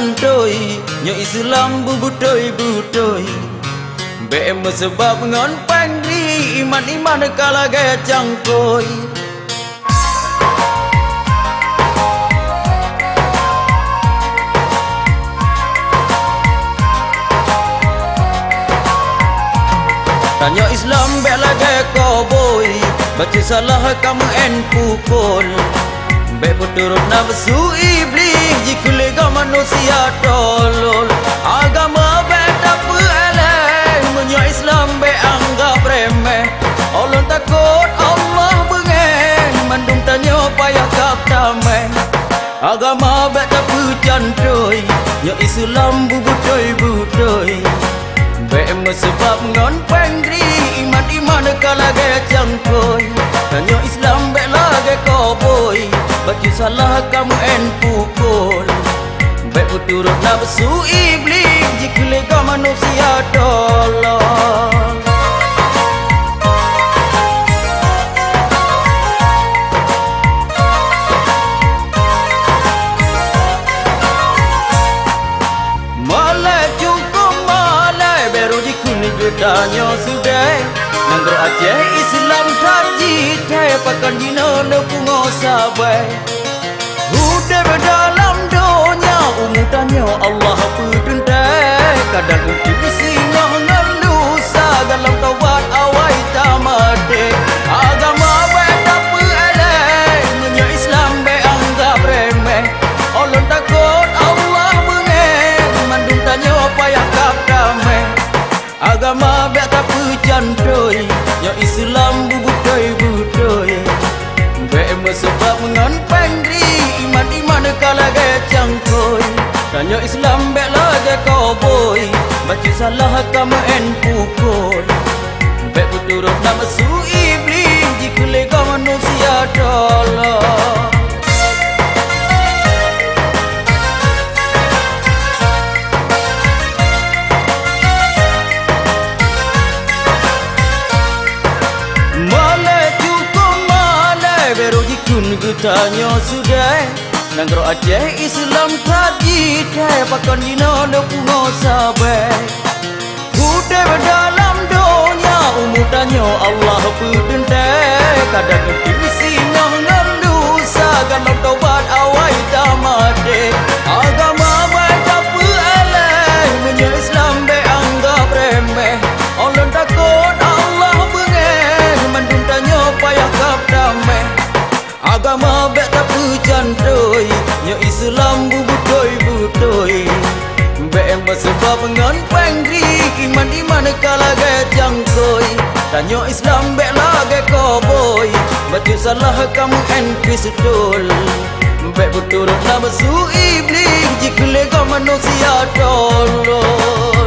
cantoi Nyo Islam bubutoi Be sebab ngon pangri iman kala gaya cangkoi Tanya Islam be lagi koboi baca salah kamu en pukul be turut nafsu iblis jika manusia tolol agama be tak pelai menyo Islam be anggap remeh Allah takut Allah bengeng mandum tanya payah kap tameh agama be tak pecantoi nyo Islam bubutoi be sebab ngon pangri iman kala gaya cangkoi tanya Islam be lagi koboi baca salah kamu en pukul be turut nafsu iblis jika manusia tolong Tanya sudah Nangro Aceh Islam kaji Caya pakan jina lepungo sabai Udah berdalam donya Umutannya Allah pedendai Kadang ukir singa ngelusa Dalam tawad awai tamade Agama baik tak pelai Menyo Islam baik anggap remeh Allah takut Allah bengeng Mandung tanya payah kap damai agama biak tak pecantoi Nyo Islam bubutoi Be sebab ngon pangri iman kala gaya cangkoi Tanya Islam biak lagi koboi baca salah kamu en pukul Be turut nafsu iblis jika manusia tolong kun gutanya sudah Nangro Aceh Islam kaji Caya pakan jina lepungo sabai Udah berdalam donya Umutannya Allah pedendai Kadang ukir singa ngelusa Galau taubat awai tamade agama baik tak pelai menyo Islam baik anggap remeh Allah takut Allah bengeng mandung tanya payah kap damai agama baik tak pecantoi Nyo Islam bubutoi Be sebab ngon pangri iman kala gaya cangkoi Tanya Islam baik lagi koboi baca salah kamu en pistol Be turut nafsu iblis jika manusia tolong